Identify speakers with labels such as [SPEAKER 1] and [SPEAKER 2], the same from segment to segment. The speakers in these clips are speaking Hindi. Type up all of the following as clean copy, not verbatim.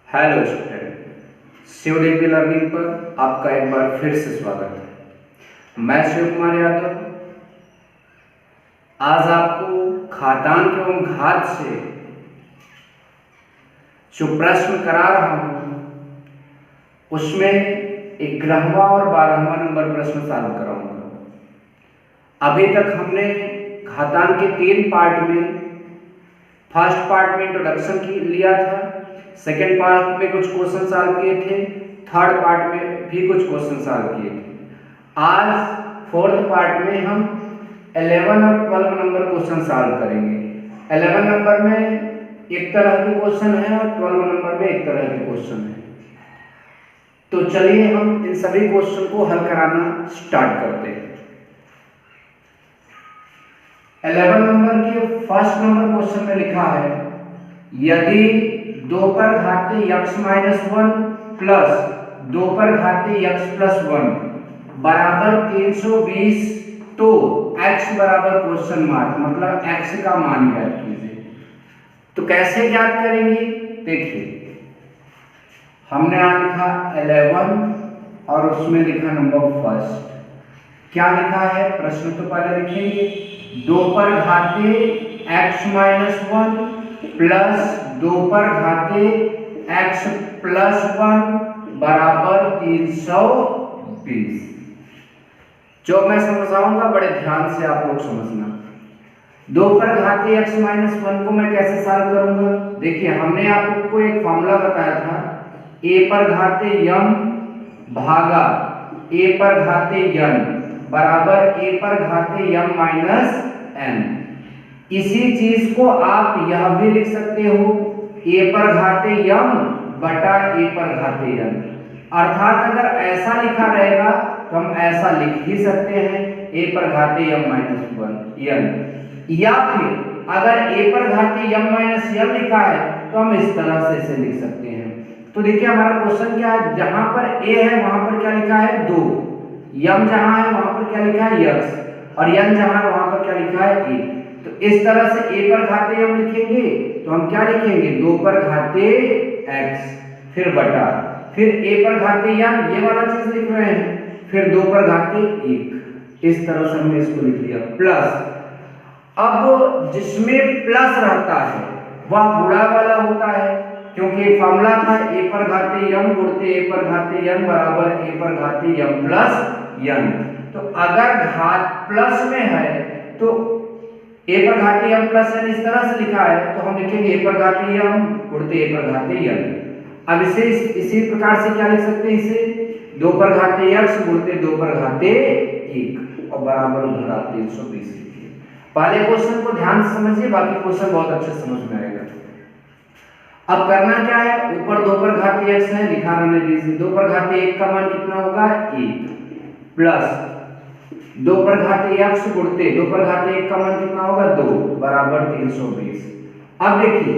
[SPEAKER 1] हेलो स्टूडेंट, शिवदेवी लर्निंग पर आपका एक बार फिर से स्वागत है। मैं शिव कुमार यादव आज आपको घातांक एवं घात से जो प्रश्न करा रहा हूं उसमें 11वां और 12वां नंबर प्रश्न सॉल्व कराऊंगा। अभी तक हमने घातांक के 3 पार्ट में फर्स्ट पार्ट में इंट्रोडक्शन लिया था, सेकेंड पार्ट में कुछ क्वेश्चन सॉल्व किए थे, थर्ड पार्ट में भी कुछ क्वेश्चन सॉल्व किए थे। आज फोर्थ पार्ट में हम 11 और 12 नंबर क्वेश्चन सॉल्व करेंगे। 11 नंबर में एक तरह के क्वेश्चन है और 12 नंबर में एक तरह के क्वेश्चन है। तो चलिए हम इन सभी क्वेश्चन को हल कराना स्टार्ट करते हैं। 11 नंबर के फर्स्ट नंबर क्वेश्चन में लिखा है, यदि 2 पर घातीय x-1 प्लस 2 पर घातीय x+1 बराबर 320 तो x बराबर क्वेश्चन मार्क मतलब x का मान ज्ञात कीजिए। तो कैसे ज्ञात करेंगे, देखिए हमने यहाँ लिखा 11 और उसमें लिखा नंबर फर्स्ट। क्या लिखा है प्रश्न तो पहले लिखेंगे, 2 पर घातीय x-1 प्लस 2 पर घातीय x+1 बराबर 320। जो मैं समझाऊंगा बड़े ध्यान से आप लोग समझना। 2 पर घातीय x-1 को मैं कैसे सॉल्व करूंगा, देखिए हमने आपको एक फॉर्मूला बताया था, a पर घातीय m भागा a पर घातीय n बराबर a पर घातीय m माइनस n। इसी चीज को आप यह भी लिख सकते हो a पर घातीय m बटा a पर घातीय n। अर्थात अगर ऐसा लिखा रहेगा तो हम ऐसा लिख ही सकते हैं a पर घातीय m माइनस n, या फिर अगर a पर घातीय m माइनस n लिखा है तो हम इस तरह से इसे लिख सकते हैं। तो देखिए हमारा क्वेश्चन क्या है, जहां पर a है वहां पर क्या लिखा है 2, m जहां है वहां पर क्या लिखा है x और n जहां है वहां पर क्या लिखा है a। तो इस तरह से a पर घातीय m लिखेंगे तो हम क्या लिखेंगे 2 पर घातीय x फिर बटा फिर a पर घातीय n ये वाला चीज लिख रहे हैं फिर 2 पर घातीय 1। इस तरह से हमने इसको लिख लिया प्लस। अब जिसमें प्लस रहता है वह गुणा वाला होता है, क्योंकि एक फॉर्मूला था a पर घातीय m गुणते a पर घातीय n बराबर a पर घातीय m प्लस n। तो अगर घात प्लस में है तो a पर घातीय m प्लस n इस तरह से लिखा है तो हम लिखेंगे a पर घातीय m गुणते a पर घातीय n। अब इसे इसी प्रकार से क्या लिख सकते हैं, इसे 2 पर घातीय x गुणते 2 पर घातीय 1 और बराबर उधर आप 320 लिखिए। पहले क्वेश्चन को ध्यान से समझिए, बाकी क्वेश्चन बहुत अच्छे समझ में आएगा। अब करना क्या है, ऊपर 2 पर घातीय x है लिखा रहने दीजिए, 2 पर घातीय 1 का मान कितना होगा 1 प्लस 2 पर घातीय x गुणते 2 पर घातीय 1 का मान कितना होगा 2 बराबर 320। अब देखिए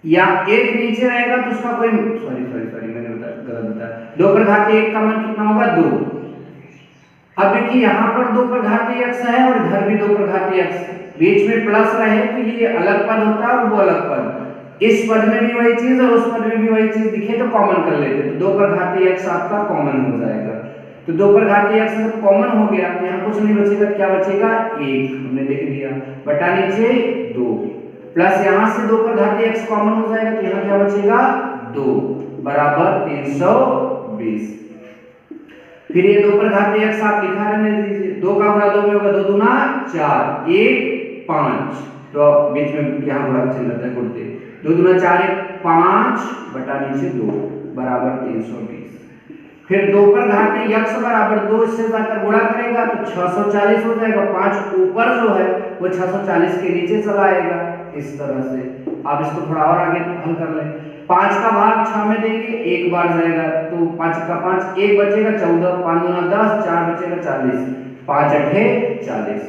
[SPEAKER 1] या एक नीचे रहेगा तो उसका कोई सॉरी मैंने गलत बताया, 2 पर घातीय 1 का मान कितना होगा 2। अब देखिए यहाँ पर 2 पर घातीय x है और इधर भी 2 पर घातीय x है, बीच में प्लस रहे तो ये अलग पद होता है और वो अलग पद, इस पद में भी वही चीज और उस पद में भी वही चीज दिखे तो कॉमन कर लेते, तो 2 पर घातीय x आपका कॉमन हो जाएगा। तो 2 पर घातीय x जब कॉमन हो गया तो यहाँ कुछ नहीं बचेगा, क्या बचेगा 1 हमने लिख दिया बटा नीचे 2 प्लस यहाँ से 2 पर घातीय x कॉमन हो जाएगा तो यहाँ क्या बचेगा 2 बराबर 320। फिर ये 2 पर घातीय x आप लिखा रहने दीजिए, 2 का गुणा 2 में होगा 2 दूना 4 1 5 तो बीच में यहाँ गुणा चिन्ह रहता है गुणते 2 दूना 4 1 5 बटा नीचे 2 बराबर 320। फिर 2 पर घातीय x बराबर 2 इससे जाकर गुणा करेगा तो 640 हो जाएगा, 5 ऊपर जो है वो 640 के नीचे चला आएगा इस तरह से। आप इसको थोड़ा और आगे हल कर लें, 5 का भाग 6 में देंगे 1 बार जाएगा तो 5 का 5 1 बचेगा 14 5 दूना 10 4 बचेगा 40 5 8 40।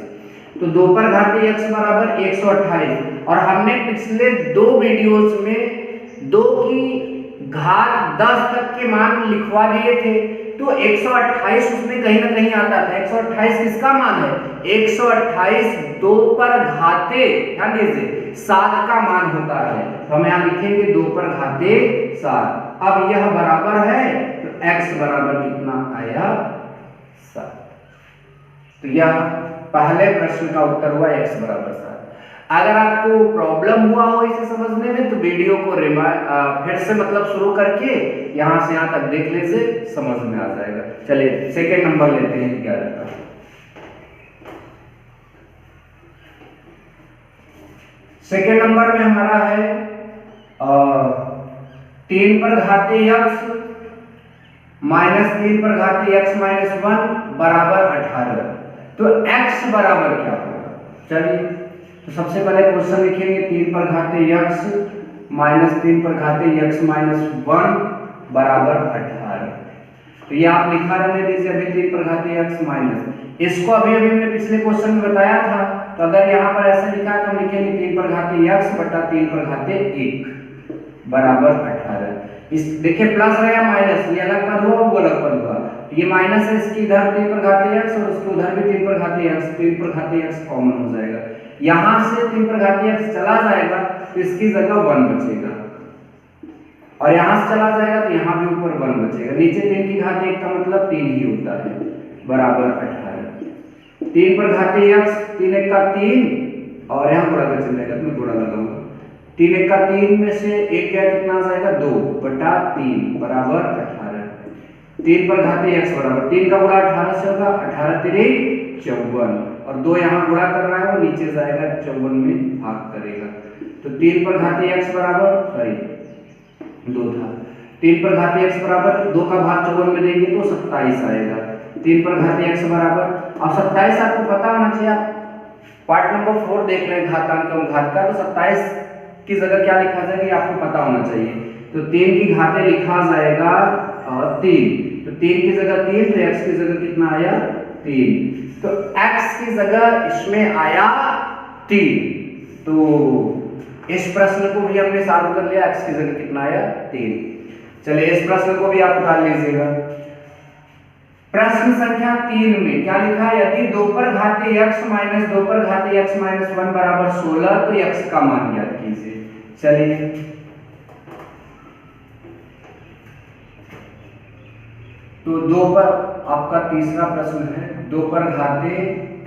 [SPEAKER 1] तो 2 पर घातीय x बराबर 128 और हमने पिछले 2 वीडियोस में 2 की घात 10 तक के मान लिखवा दिए थे तो 128 उसमें कहीं ना कहीं आता था। 128 किसका मान है? 128 2 पर घाते, ध्यान दीजिए, 7 का मान होता है। तो हम यहाँ लिखेंगे 2 पर घाते 7। अब यह बराबर है तो x बराबर कितना आया? 7। तो यह पहले प्रश्न का उत्तर हुआ x बराबर 7। अगर आपको प्रॉब्लम हुआ हो इसे समझने में तो वीडियो को फिर से मतलब शुरू करके यहां से यहां तक देख लीजिए, समझ में आ जाएगा। चलिए सेकंड नंबर लेते हैं, क्या रहता है। सेकंड नंबर में हमारा है 3 पर घाते x माइनस 3 पर घाते x माइनस 1 बराबर 18। तो x बराबर क्या होगा? चलिए तो सबसे पहले क्वेश्चन लिखेंगे 3 पर घाते x माइनस 3 पर घाते x माइनस 1 बराबर 18। तो ये आप लिखा रहने दीजिए अभी 3 पर घाते x माइनस, इसको अभी हमने पिछले क्वेश्चन में बताया था। तो अगर यहाँ पर ऐसा लिखा है तो हम लिखेंगे 3 पर घाते x बटा 3 पर घाते 1 बराबर 18। इस देखिए प्लस रहेगा माइनस, ये अलग पद हुआ वो अलग पद हुआ। ये माइनस है, इसकी इधर 3 पर घाते x और उसके उधर भी 3 पर घाते x, 3 पर घाते x कॉमन हो जाएगा। यहां से 3 पर घाते x चला जाएगा तो इसकी जगह 1 बचेगा, और यहां से चला जाएगा तो यहां भी ऊपर 1 बचेगा। नीचे 3 की घात 1 का मतलब 3 ही होता है, बराबर 18। 3 पर घाते x, 3 1 का 3 और यहां गुणा का चिन्ह रहेगा तो मैं गुणा लगाऊंगा। 3 1 का 3 में से 1 क्या कितना आ जाएगा? 2 बटा 3 बराबर 18। 3 पर घाते x बराबर 3 का गुणा 18 से होगा, 18 3 54 और 2 यहाँ गुणा कर रहा है वो नीचे जाएगा 54 में भाग करेगा। तो 3 पर घाते x बराबर 2 था। 3 पर घाते x बराबर 2 का भाग 54 में देंगे तो 27 आएगा। 3 पर घाते x बराबर, अब 27 आपको पता होना चाहिए, आप पार्ट नंबर 4 देख रहे हैं घातांक एवं घात का, तो 27 की जगह क्या लिखा जाएगा ये आपको पता होना चाहिए। तो 3 की घाते लिखा जाएगा 3, तो 3 की जगह 3, तो x की जगह कितना आया? 3। तो x की जगह इसमें आया 3। तो इस प्रश्न को भी हमने सॉल्व कर लिया, x की जगह कितना आया? 3। चलिए इस प्रश्न को भी आप उतार लीजिएगा। प्रश्न संख्या 3 में क्या लिखा है? यदि 2 पर घाते x माइनस 2 पर घाते x माइनस 1 बराबर 16 तो x का मान ज्ञात कीजिए। चलिए तो 2 पर आपका तीसरा प्रश्न है, 2 पर घाते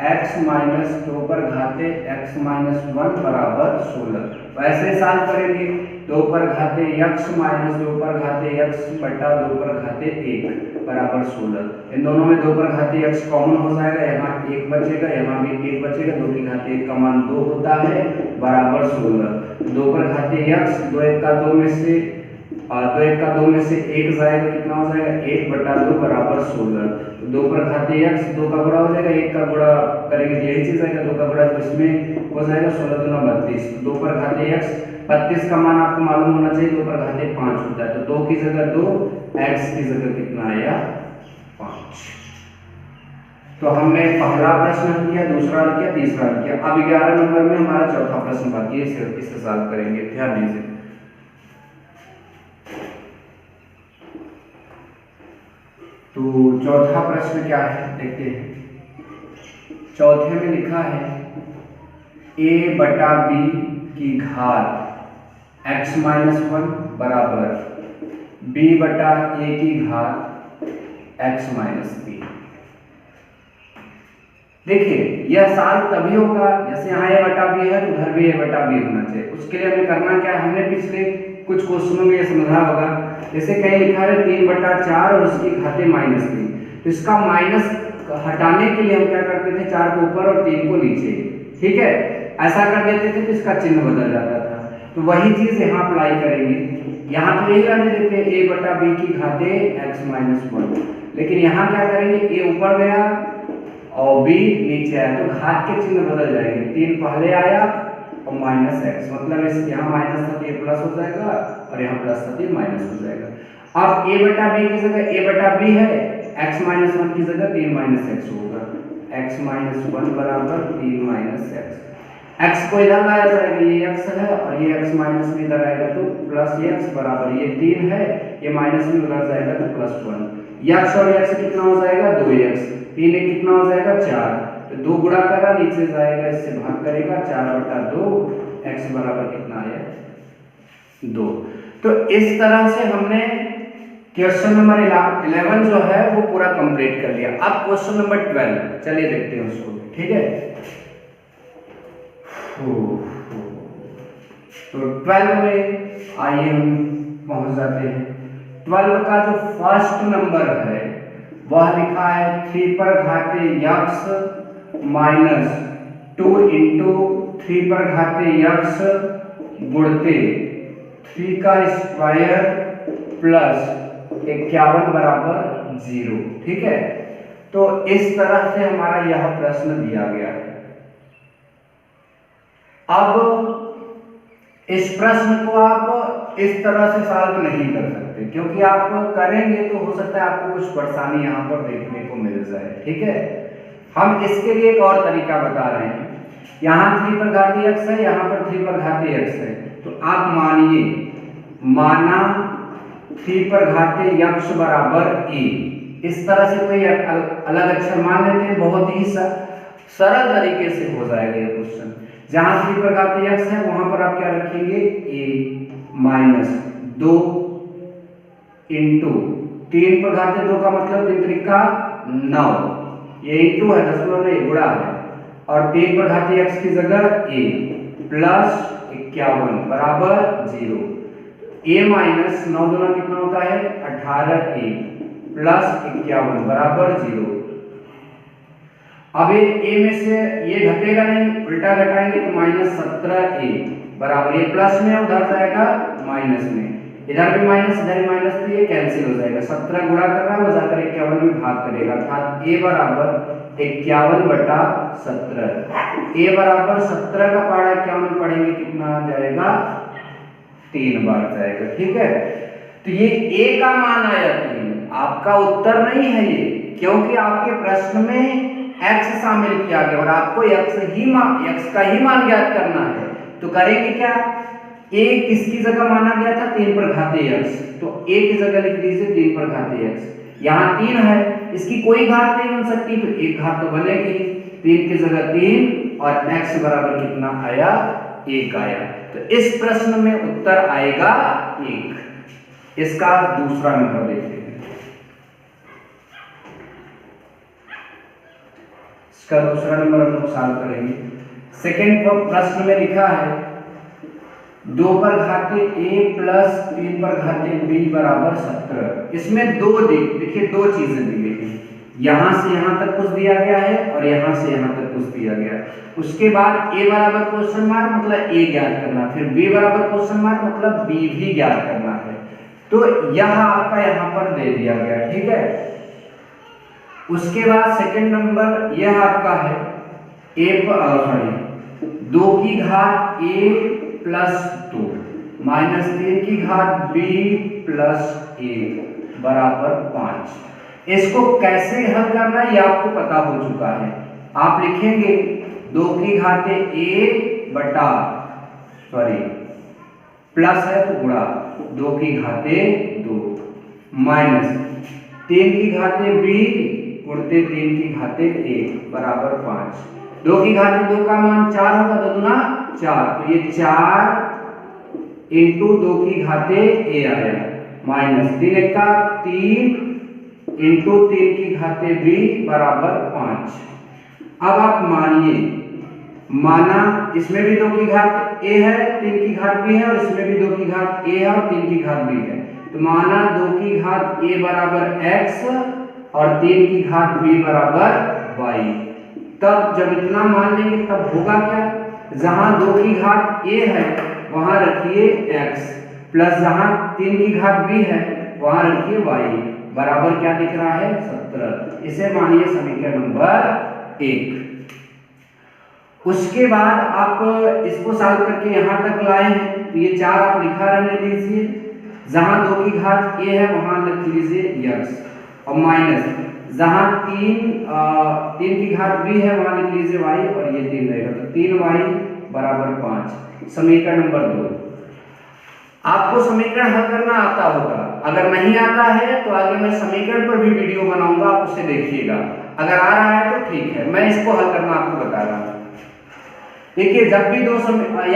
[SPEAKER 1] x माइनस 2 पर घाते x माइनस 1 बराबर 16। वैसे सॉल्व करेंगे 2 पर घाते x माइनस 2 पर घाते x बटा 2 पर घाते 1 बराबर 16। इन दोनों में 2 पर घाते x कॉमन हो जाएगा, यहाँ 1 बचेगा, यहाँ भी 1 बचेगा। 2 की घाते 1 का मान 2 होता है, बराबर 16। 2 पर घाते x, 2 1 का 2 में से 2 1 का 2 में से 1 जाएगा, कितना हो जाएगा? 1 बटा 2 बराबर 16। 2 पर घाते x, 2 का गुणा हो जाएगा, 1 का गुणा करेंगे तो यही चीज आएगा, 2 का गुणा तो इसमें हो जाएगा 16 दूना 32। 2 पर घाते x, 32 का मान आपको मालूम होना चाहिए, 2 पर घाते 5 होता है। तो 2 की जगह 2, x की जगह कितना आया? 5। तो हमने पहला प्रश्न हल किया, दूसरा हल किया, तीसरा हल किया। अब 11 नंबर में हमारा चौथा प्रश्न बाकी है, इसे सॉल्व करेंगे, ध्यान दीजिए। तो चौथा प्रश्न क्या है देखते हैं। चौथे में लिखा है a बटा b की घात x माइनस 1 बराबर b बटा a की घात x माइनस b। देखिए यह सॉल्व तभी होगा जैसे यहाँ a बटा b है तो उधर भी a बटा b होना चाहिए। उसके लिए हमें करना क्या है, हमने पिछले कुछ क्वेश्चनों में ये समझा होगा, जैसे कहीं लिखा है 3 बटा 4 और उसकी घाते माइनस 3, तो इसका माइनस हटाने के लिए हम क्या करते थे, 4 को ऊपर और 3 को नीचे, ठीक है, ऐसा कर देते थे तो इसका चिन्ह बदल जाता था। तो वही चीज यहाँ अप्लाई करेंगे। यहाँ तो यही रहने देते हैं a बटा b की घाते x माइनस 1, लेकिन यहाँ क्या करेंगे, a ऊपर गया और b नीचे आया तो घात के चिन्ह बदल जाएंगे। 3 पहले आया और माइनस x, मतलब इस यहाँ माइनस था तो ये प्लस हो जाएगा और यहाँ प्लस था तो ये माइनस हो जाएगा। अब a बटा b की जगह a बटा b है, x माइनस 1 की जगह 3 माइनस x होगा, x माइनस 1 बराबर 3 माइनस x। x को इधर लाया जाएगा, ये x है और ये x माइनस में इधर आएगा तो प्लस x बराबर ये 3 है, ये माइनस में उधर जाएगा तो प्लस 1। यक्स और यक्स कितना हो जाएगा 2x, 3 एक कितना हो जाएगा 4, तो 2 गुणा करा नीचे जाएगा इससे भाग करेगा 4/2, x बराबर कितना आया 2। तो इस तरह से हमने क्वेश्चन नंबर 11 जो है वो पूरा कंप्लीट कर लिया। अब क्वेश्चन नंबर 12 चलिए देखते हैं उसको, ठीक है। तो 12 में आइए हम पहुंच जाते हैं। 12 का जो फर्स्ट नंबर है वह लिखा है 3 पर घाते यक्स माइनस 2 इंटू 3 पर घाते यक्स गुणते 3 का स्क्वायर प्लस 51 बराबर 0, ठीक है। तो इस तरह से हमारा यह प्रश्न दिया गया है। अब इस प्रश्न को आप इस तरह से सॉल्व नहीं कर सकते, क्योंकि आप करेंगे तो हो सकता है आपको कुछ परेशानी यहाँ पर देखने को मिल जाए, ठीक है। हम इसके लिए एक और तरीका बता रहे हैं। यहाँ 3 पर घाते x है, यहाँ पर 3 पर घाते x है, तो आप मानिए, माना 3 पर घाते यक्स बराबर a, इस तरह से कोई अलग अक्षर मान लेते हैं, बहुत ही सरल तरीके से हो जाएगा ये क्वेश्चन। जहां 3 पर घाते x है वहां पर आप क्या रखेंगे a माइनस 2 इंटू 3 पर घाते 2 का मतलब 3 त्रिका 9, ये इंटू है, दशमलव नहीं गुणा है, और 3 पर घाते x की जगह a प्लस 51 बराबर 0। a माइनस 9 दूना कितना होता है 18a प्लस 51 बराबर 0। अब a में से ये घटेगा नहीं, उल्टा घटाएंगे तो माइनस 17a बराबर, ये प्लस में उधर जाएगा माइनस में, इधर भी माइनस इधर भी माइनस, तो ये कैंसिल हो जाएगा। 17 गुणा कर रहा है वो जाकर 51 में भाग करेगा, अर्थात a बराबर 51/17। a बराबर 17 का पहाड़ा 51 में पढ़ेंगे कितना आ जाएगा 3 बार जाएगा, ठीक है। तो ये a का मान आया 3, आपका उत्तर नहीं है ये, क्योंकि आपके प्रश्न में x शामिल किया गया और आपको x का ही मान ज्ञात करना है। तो करेंगे क्या, a किसकी जगह माना गया था 3 पर घाते x, तो a की जगह लिख दीजिए 3 पर घाते x। यहाँ 3 है, इसकी कोई घात नहीं बन सकती, तो एक घात तो बनेगी, 3 की जगह 3 और x बराबर कितना आया 1 आया। तो इस प्रश्न में उत्तर आएगा 1। इसका दूसरा नंबर देखते हैं। इसका दूसरा नंबर हम लोग सॉल्व करेंगे। सेकेंड प्रश्न में लिखा है 2 पर घाते a प्लस 3 पर घाते b बराबर 17। इसमें देखिए दो चीजें दी गई हैं, यहां से यहां तक कुछ दिया गया है और यहां से यहां तक कुछ दिया गया है। उसके बाद a बराबर क्वेश्चन मार्क मतलब a ज्ञात करना, फिर b बराबर क्वेश्चन मार्क मतलब b भी ज्ञात करना है। तो यह आपका यहां पर दे दिया गया, ठीक है। उसके बाद सेकंड नंबर यह आपका है 2 की घात a प्लस 2 माइनस 3 की घात b प्लस 1 बराबर 5। इसको कैसे हल करना है ये आपको पता हो चुका है। आप लिखेंगे 2 की घाते a बटा प्लस है तो गुणा 2 की घाते 2 माइनस 3 की घाते b गुणते 3 की घाते 1 बराबर 5। 2 की घाते 2 का मान 4 होगा, 2 दूना 4, तो ये 4 इंटू 2 की घाते a आया माइनस 3 का 3 इंटू 3 की घाते b बराबर 5। अब आप मानिए, माना इसमें भी 2 की घात a है, 3 की घात b है, और इसमें भी 2 की घात a है और 3 की घात b है। तो माना 2 की घात a बराबर x और 3 की घात b बराबर y। तब जब इतना मान लेंगे तब होगा क्या, जहां 2 की घात a है वहां रखिए x प्लस जहां 3 की घात b है वहां रखिए y बराबर क्या दिख रहा है 17। इसे मानिए समीकरण नंबर 1। उसके बाद आप इसको सॉल्व करके यहां तक लाए हैं, तो ये 4 आप लिखा रहने दीजिए, जहां 2 की घात a है वहां लिख लीजिए x और माइनस जहां 3 की घात b है वहां लिख लीजिए y और ये 3 रहेगा, तो 3y बराबर 5। समीकरण नंबर 2। आपको समीकरण हल करना आता होगा, अगर नहीं आता है तो आगे मैं समीकरण पर भी वीडियो बनाऊंगा, आप उसे देखिएगा। अगर आ रहा है तो ठीक है, मैं इसको हल करना आपको बता रहा हूँ। देखिए, जब भी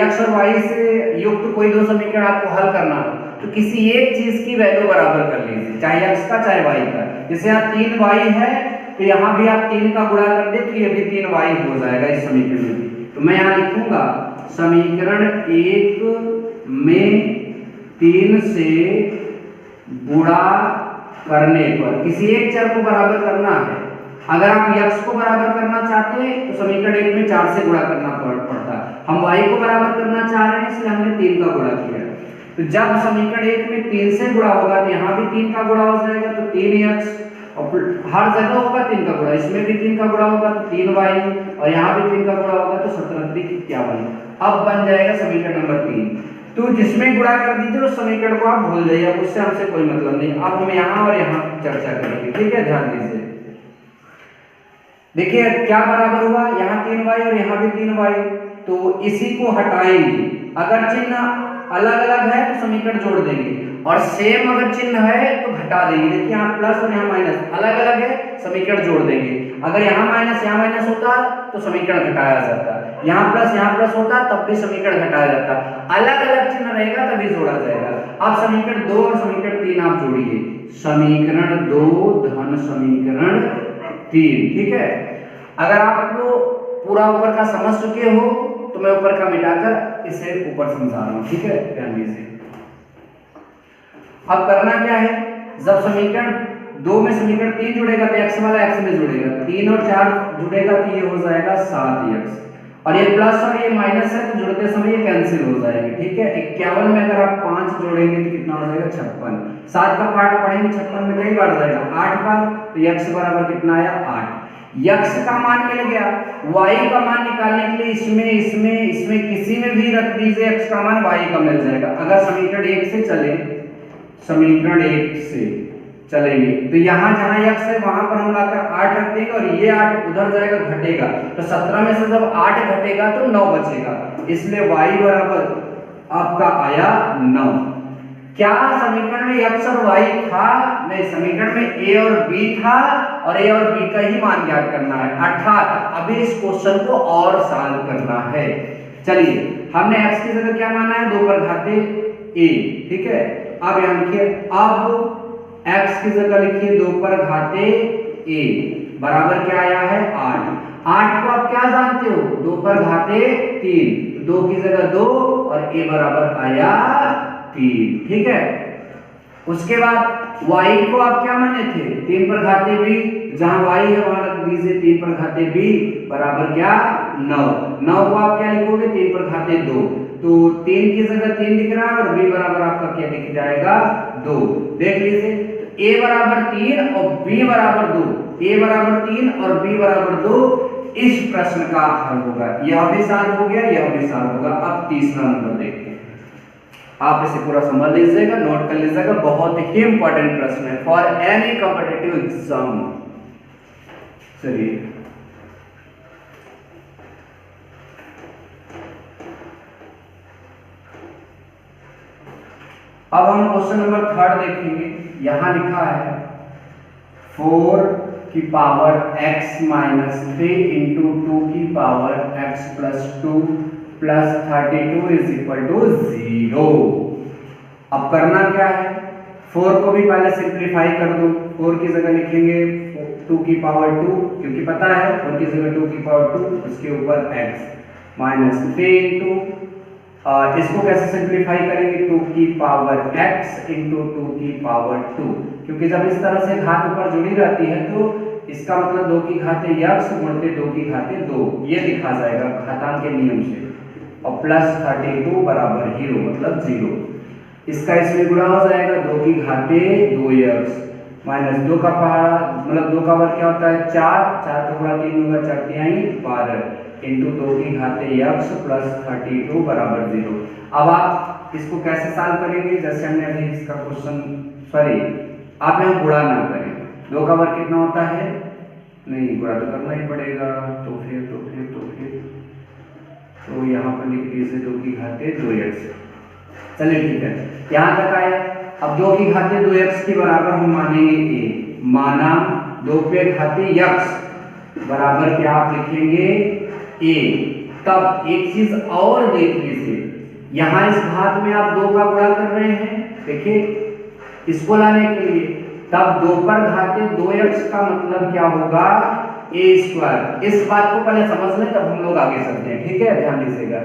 [SPEAKER 1] x और y से युक्त कोई दो समीकरण आपको हल करना हो तो किसी एक चीज की वैल्यू बराबर कर लीजिए, चाहे x का चाहे y का। जैसे यहाँ 3y है तो यहाँ भी आप 3 का गुणा कर दे तो ये भी 3y हो जाएगा इस समीकरण में। तो मैं यहाँ लिखूंगा समीकरण 1 में 3 से गुणा करने पर किसी एक चर को बराबर करना है। अगर आप x को बराबर करना चाहते हैं तो समीकरण 1 में 4 से गुणा करना पड़ता है। हम y को बराबर करना चाह रहे हैं इसलिए हमने 3 का गुणा किया। तो जब समीकरण 1 में 3 से गुणा होगा तो यहाँ भी 3 का गुणा हो जाएगा, तो 3x, और हर जगह होगा 3 का गुणा, इसमें भी 3 का गुणा होगा तो 3y, और यहाँ भी 3 का गुणा होगा तो 17×3=51। अब बन जाएगा समीकरण नंबर 3। तो जिसमें गुणा कर दीजिए उस समीकरण को आप भूल जाइए, अब उससे हमसे कोई मतलब नहीं। अब हम यहाँ और यहाँ चर्चा करेंगे, ठीक है, ध्यान दीजिए। देखिए क्या बराबर हुआ, यहाँ 3y और यहाँ भी 3y, तो इसी को हटाएंगे। अगर चिन्ह अलग अलग है तो समीकरण जोड़ देंगे, और सेम अगर चिन्ह है तो घटा देंगे। देखिए यहाँ प्लस और यहाँ माइनस, अलग अलग है समीकरण जोड़ देंगे। अगर यहाँ माइनस होता तो समीकरण घटाया जाता, यहाँ प्लस होता तब भी समीकरण घटाया जाता। अलग अलग चिन्ह रहेगा तभी जोड़ा जाएगा। अब समीकरण 2 और समीकरण 3 आप जोड़िए, समीकरण 2 धन समीकरण 3, ठीक है। अगर आप लोग पूरा ऊपर का समझ चुके हो तो मैं ऊपर का मिटाकर इसे ऊपर समझा रहा हूं, ठीक है, ध्यान दीजिए। अब करना क्या है, जब समीकरण 2 में समीकरण 3 जुड़ेगा तो x वाला x में जुड़ेगा, 3 और 4 जुड़ेगा तो ये हो जाएगा 7x, और ये प्लस और ये माइनस है तो जुड़ते समय ये कैंसिल हो जाएंगे, ठीक है। 51 में अगर आप 5 जोड़ेंगे तो कितना हो जाएगा 56। 7 का पार्ट पढ़ेंगे 56 में कई बार जाएगा, 8 बार, तो x बराबर कितना आया 8। x का मान मिल गया, y का मान निकालने के लिए इसमें किसी में भी रख दीजिए, x का मान y का मिल जाएगा। अगर समीकरण 1 से चले, समीकरण 1 से चलेंगे तो यहाँ जहाँ x है वहां पर हम लाकर 8 रख देंगे, और ये 8 उधर जाएगा घटेगा, तो 17 में से जब 8 घटेगा तो 9 बचेगा, इसलिए y बराबर आपका आया 9। क्या समीकरण में x और y था? नहीं, समीकरण में a और b था, और a और b का ही मान ज्ञात करना है, अर्थात अभी इस क्वेश्चन को और सॉल्व करना है। चलिए, हमने x की जगह क्या माना है, 2 पर घाते a, ठीक है। अब यहाँ लिखिए, अब x की जगह लिखिए 2 पर घाते a बराबर क्या आया है 8। 8 को आप क्या जानते हो, 2 पर घाते 3, 2 की जगह 2 और a बराबर आया 3, ठीक है। उसके बाद y को आप क्या माने थे, 3 पर घाते b, जहां y है वहां रख दीजिए 3 पर घाते b बराबर क्या 9। 9 को आप क्या लिखोगे, 3 पर घाते 2, तो 3 की जगह 3 दिख रहा है और b बराबर आपका क्या दिख जाएगा 2। देख लीजिए, तो a बराबर 3 और b बराबर 2, a बराबर 3 और b बराबर 2 इस प्रश्न का हल होगा। यह भी सॉल्व हो गया, यह भी सॉल्व होगा। अब तीसरा नंबर देखते हैं, आप इसे पूरा समझ लीजिएगा, नोट कर लीजिएगा, बहुत ही इंपॉर्टेंट प्रश्न है फॉर एनी कॉम्पिटिटिव एग्जाम। चलिए, अब हम क्वेश्चन नंबर 3 देखेंगे। यहां लिखा है 4 की पावर x माइनस 3 इंटू 2 की power x plus 2 plus 32 is equal to 0। अब करना क्या है, 4 को भी पहले सिंप्लीफाई कर दो। 4 की जगह लिखेंगे 2 की पावर 2, क्योंकि पता है 4 की जगह 2 की पावर 2, उसके ऊपर x माइनस 3 इंटू, इसको कैसे सिंप्लीफाई करेंगे, 2 की पावर x इंटू 2 की पावर 2, क्योंकि जब इस तरह से घात ऊपर जुड़ी रहती है तो इसका मतलब 2 की घाते x गुणते 2 की घाते 2, ये लिखा जाएगा घातांक के नियम से, और प्लस 32 बराबर 0 मतलब 0। इसका इसमें गुणा हो जाएगा 2 की घाते 2x माइनस 2 का पहाड़ा, मतलब 2 का वर्ग क्या होता है 4, 4 का गुणा 3 होगा 4 तिहाई 12 इंटू 2 की घाते x प्लस 32 बराबर 0। अब आप इसको कैसे सॉल्व करेंगे, जैसे हमने अभी इसका क्वेश्चन, सॉरी आप यहाँ गुणा ना करें, 2 का वर्ग कितना होता है, नहीं गुणा तो करना ही पड़ेगा, तो यहाँ पर लिख दीजिए 2 की घाते 2x। चलिए ठीक है, यहाँ तक आया। अब 2 की घाते 2x के बराबर हम मानेंगे a, माना 2 पे घाते x बराबर क्या आप लिखेंगे a। तब एक चीज और देख लीजिए, यहाँ इस घात में आप 2 का गुणा कर रहे हैं, देखिए इसको लाने के लिए, तब 2 पर घाते 2x का मतलब क्या होगा a स्क्वायर। इस बात को पहले समझ लें तब हम लोग आगे चलते हैं, ठीक है, ध्यान दीजिएगा।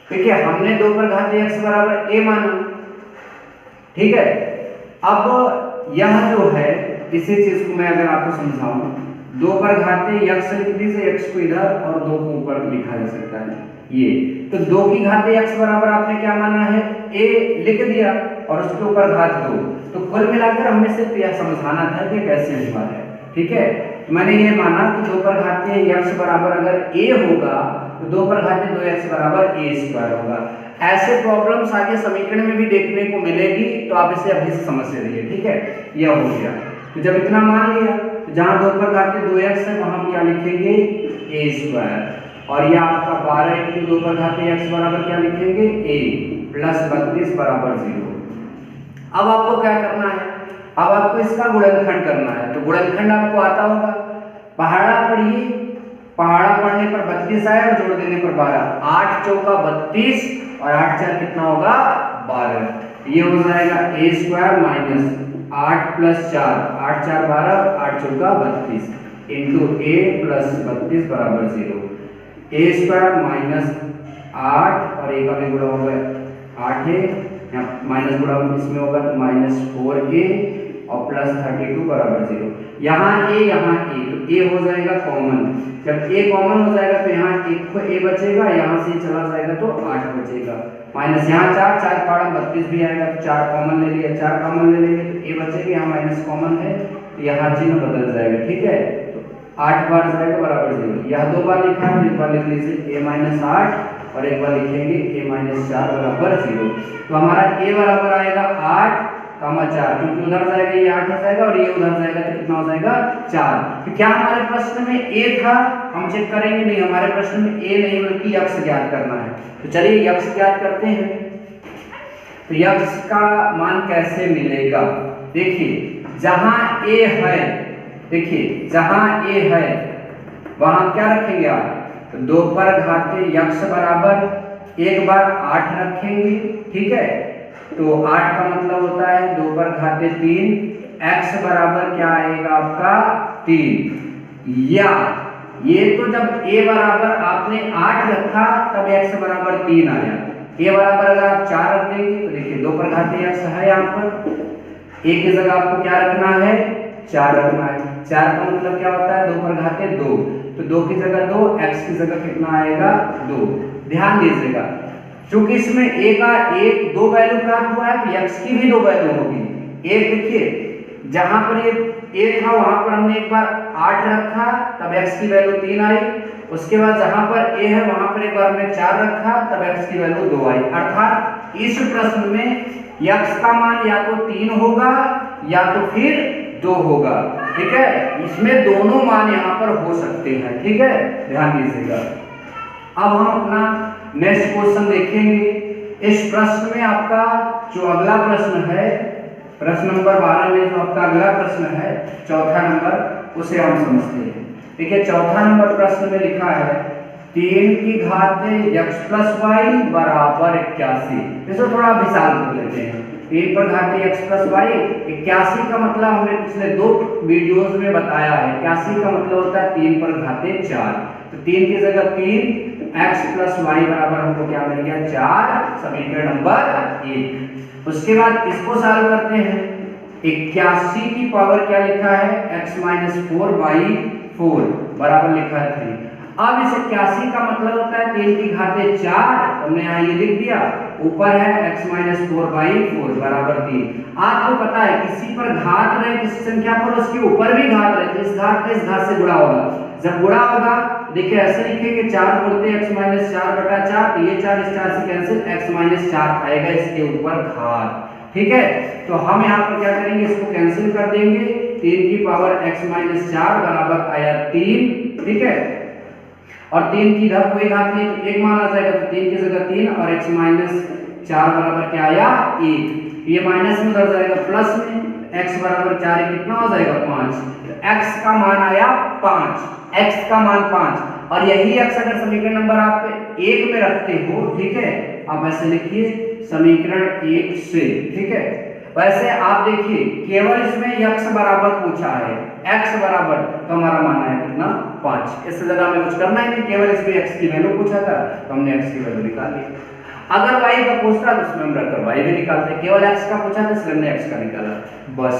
[SPEAKER 1] देखिए हमने 2 पर घाते x बराबर a माना, ठीक है। अब यह जो है इसी चीज को मैं अगर आपको समझाऊं, 2 पर घाते x लिख दीजिए, x को इधर और 2 को ऊपर लिखा जा सकता है ये। तो 2 की घाते x बराबर आपने क्या माना है a लिख दिया और उसके ऊपर घात 2। तो कुल मिलाकर हमें सिर्फ यह समझाना था कि कैसे हुआ है, ठीक है। तो मैंने ये माना कि 2 पर घाते x बराबर अगर a होगा तो 2 पर घाते 2x बराबर a स्क्वायर होगा। ऐसे प्रॉब्लम्स आगे समीकरण में भी देखने को मिलेगी, तो आप इसे अभी से समझ लीजिए, ठीक है। यह हो गया, तो जब इतना मान लिया तो जहां 2 पर घाते 2x है वहां हम क्या लिखेंगे a स्क्वायर, और यह आपका 12 इंटू 2 पर घाते x बराबर क्या लिखेंगे a प्लस 32 बराबर 0। अब आपको क्या करना है, अब आपको इसका गुणनखंड करना है। तो गुणनखंड आपको आता होगा, पहाड़ा पढ़िए, पहाड़ा पढ़ने पर 32 आया और जोड़ देने पर 12, 8 चौका 32 और 8 4 कितना होगा 12। ये हो जाएगा a स्क्वायर माइनस 8 प्लस 4, 8 4 12, 8 चौका 32 इंटू a प्लस 32 बराबर 0। a स्क्वायर माइनस 8 और a का भी गुणा होगा 8 है, यहाँ माइनस गुणा इसमें होगा तो माइनस 4a और प्लस 32 बराबर 0। यहाँ a तो a हो जाएगा कॉमन, जब a कॉमन हो जाएगा तो यहाँ एक को a बचेगा, यहाँ से चला जाएगा तो 8 बचेगा, माइनस यहाँ 4 4 पाड़ा 32 भी आएगा तो 4 कॉमन ले लिया, 4 कॉमन ले लेंगे तो a बचेगा, यहाँ माइनस कॉमन है तो यहाँ चिन्ह बदल जाएगा, ठीक है। तो 8 बार जाएगा बराबर 0, यहाँ 2 बार लिखा है, एक बार लिख लीजिए a माइनस 8 और एक बार लिखेंगे a माइनस 4 बराबर 0। तो हमारा a बराबर आएगा 8 कामा 4, क्योंकि उधर जाएगा ये 8 हो जाएगा और ये उधर जाएगा तो कितना हो जाएगा 4। तो क्या हमारे प्रश्न में a था, हम चेक करेंगे, नहीं हमारे प्रश्न में a नहीं बल्कि x ज्ञात करना है। तो चलिए x ज्ञात करते हैं। तो x का मान कैसे मिलेगा, देखिए जहां a है, देखिए जहां a है वहां क्या रखेंगे आप, तो 2 पर घाते x बराबर एक बार 8 रखेंगे, ठीक है। तो 8 का मतलब होता है 2 पर घाते 3, x बराबर क्या आएगा आपका 3, या ये तो जब a बराबर आपने 8 रखा तब x बराबर 3 आया। a बराबर अगर आप 4 रख देंगे तो देखिए 2 पर घाते x है, यहाँ पर a की जगह आपको क्या रखना है 4 रखना है। 4 का मतलब क्या होता है 2 पर घाते 2, तो 2 की जगह 2, x की जगह कितना आएगा 2। ध्यान दीजिएगा, क्योंकि इसमें a का एक 2 वैल्यू प्राप्त हुआ है तो x की भी 2 वैल्यू होगी। एक देखिए जहां पर ये a था वहां पर हमने एक बार 8 रखा तब x की वैल्यू 3 आई, उसके बाद जहां पर a है वहां पर एक बार हमने 4 रखा तब x की वैल्यू 2 आई। अर्थात इस प्रश्न में x का मान या तो 3 होगा या तो फिर 2 होगा, ठीक है। इसमें दोनों मान यहाँ पर हो सकते हैं, ठीक है, ध्यान दीजिएगा। अब हम अपना नेक्स्ट क्वेश्चन देखेंगे। इस प्रश्न में आपका जो अगला प्रश्न है, प्रश्न नंबर 12 में जो आपका अगला प्रश्न है, चौथा नंबर, उसे हम समझते हैं। देखिए चौथा नंबर प्रश्न में लिखा है 3 की घाते x प्लस वाई बराबर 81। इसको थोड़ा विशाल कर लेते हैं। 3 पर घाते x प्लस वाई, 81 का मतलब हमने पिछले 2 वीडियोस में बताया है। 81 का मतलब होता है 3 पर घाते 4, तो 3 की जगह 3, x प्लस वाई बराबर हमको क्या मिल गया 4, समीकरण नंबर 1। उसके बाद इसको सॉल्व करते हैं। 81 की पावर क्या लिखा है x माइनस 4 बाई 4 बराबर लिखा है 3। अब इस 81 का मतलब होता है 3 की घाते 4, हमने यहाँ ये लिख दिया, ऊपर है x माइनस 4 बाई 4 बराबर 3। आपको पता है किसी पर घात रहे, किसी संख्या पर उसके ऊपर भी घात रहे तो इस घात का इस घात से गुणा होगा। जब गुणा होगा देखिए ऐसे लिखेंगे 4 बोलते x माइनस 4 बटा 4, तो ये 4 इस 4 से कैंसिल, x माइनस 4 आएगा इसके ऊपर घात, ठीक है। तो हम यहाँ पर क्या करेंगे, इसको कैंसिल कर देंगे। 3 की पावर x माइनस 4 बराबर आया 3, ठीक है। और 3 की इधर कोई घात नहीं तो 1 माना जाएगा, तो 3 की जगह 3 और x माइनस 4 बराबर क्या आया 1, ये माइनस में उधर जाएगा प्लस में, x बराबर 4 है कितना हो जाएगा 5, तो x का मान आया 5, x का मान 5। और यही x अगर समीकरण नंबर आप 1 में रखते हो, ठीक है, आप ऐसे लिखिए समीकरण 1 से, ठीक है। वैसे आप देखिए केवल इसमें x बराबर पूछा है, x बराबर, तो हमारा मान आया कितना 5, इससे ज्यादा हमें कुछ करना ही नहीं, केवल इसमें x की वैल्यू पूछा था तो हमने x की वैल्यू निकाल ली। अगर y का पूछता तो उसमें हम रखकर y भी निकालते, केवल x का पूछा था इसलिए हमने x का निकाला बस।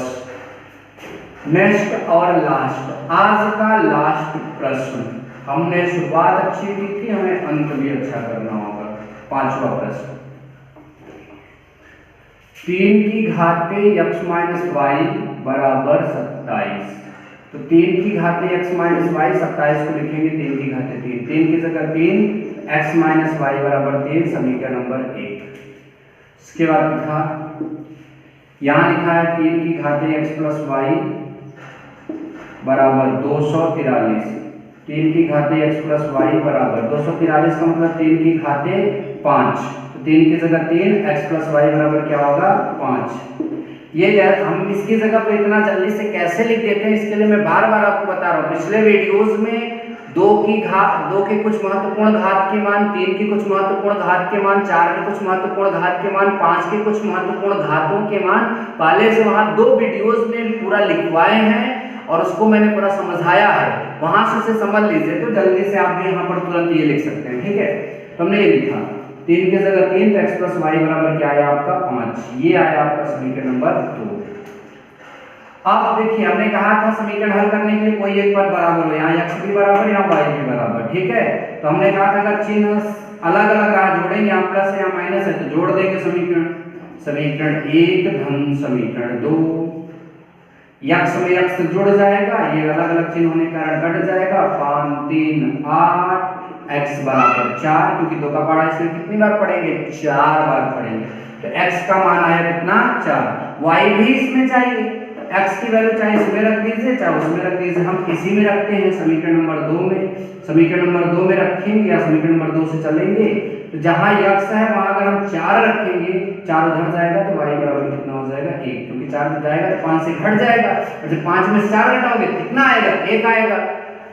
[SPEAKER 1] नेक्स्ट और लास्ट, आज का लास्ट प्रश्न, हमने शुरुआत अच्छी की थी, हमें अंत भी अच्छा करना होगा। 5वां प्रश्न, 3 की घाते x माइनस वाई बराबर 27, तो 3 की घाते x माइनस वाई 27 को लिखेंगे 3 की घाते 3, 3 की जगह 3, x माइनस वाई बराबर 3, समीकरण नंबर 1। इसके बाद लिखा, यहाँ लिखा है 3 की घाते x प्लस वाई बराबर 243, 3 की घाते x प्लस वाई बराबर 243 का मतलब 3 की घाते 5, तो 3 की जगह 3, x प्लस वाई बराबर क्या होगा 5। ये हम इसकी जगह पे इतना जल्दी से कैसे लिख देते हैं, इसके लिए मैं बार बार आपको बता रहा हूँ। पिछले वीडियोस में 2 के कुछ महत्वपूर्ण घात के मान, 3 के कुछ महत्वपूर्ण घात के मान, 4 के कुछ महत्वपूर्ण घात के मान, 5 के कुछ महत्वपूर्ण घातों के मान पहले से वहां 2 वीडियोस में पूरा लिखवाए हैं और उसको मैंने पूरा समझाया है, वहां से उसे समझ लीजिए तो जल्दी से आप भी यहाँ पर तुरंत ये लिख सकते हैं, ठीक है। तो हमने ये लिखा 3 की जगह 3, तो x प्लस वाई बराबर क्या आया आपका 5, ये आया आपका समीकरण नंबर 2। अब देखिए हमने कहा था समीकरण हल करने के लिए कोई एक पद बराबर हो, यहाँ x भी बराबर, यहाँ y भी बराबर, ठीक है। तो हमने कहा था अगर चिन्ह अलग अलग रहा जोड़ेंगे, यहाँ प्लस है यहाँ माइनस है तो जोड़ देंगे समीकरण, समीकरण 1 धन समीकरण 2, x में x जुड़ जाएगा, ये अलग अलग चिन्ह होने के कारण कट जाएगा, 5 3 8, x बराबर 4, क्योंकि 2 का पढ़ा इसमें कितनी बार पढ़ेंगे 4 बार पढ़ेंगे, तो x का मान आया कितना 4, y भी इसमें चाहिए, तो x की वैल्यू चाहे इसमें रख दीजिए चाहे उसमें रख दीजिए, हम इसी में रखते हैं समीकरण नंबर 2 में, समीकरण नंबर 2 में रखेंगे या समीकरण नंबर 2 से चलेंगे, तो जहां x है वहां अगर हम 4 रखेंगे, 4 उधर जाएगा तो y बराबर कितना हो जाएगा 1, क्योंकि 4 जाएगा तो 5 से घट जाएगा, और जब 5 में से 4 घटाओगे कितना आएगा 1 आएगा।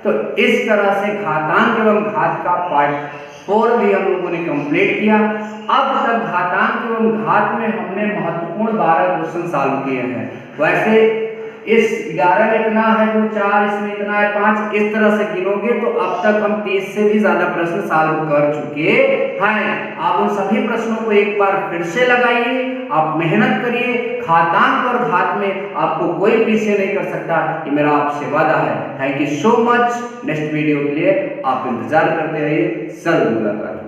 [SPEAKER 1] तो इस तरह से घातांक एवं घात का पार्ट 4 भी हम लोगों ने कंप्लीट किया। अब तक घातांक एवं घात में हमने महत्वपूर्ण 12 क्वेश्चन सॉल्व किए हैं। वैसे इस 11 में इतना है तो 4, इसमें इतना है 5, इस तरह से गिनोगे तो अब तक हम 30 से भी ज्यादा प्रश्न सॉल्व कर चुके हैं। आप उन सभी प्रश्नों को एक बार फिर से लगाइए, आप मेहनत करिए, घातांक और घात में आपको कोई पीछे नहीं कर सकता, ये मेरा आपसे वादा है। Thank you so much. Next video के लिए आप इंतजार करते रहिए। जल्द मुलाकात।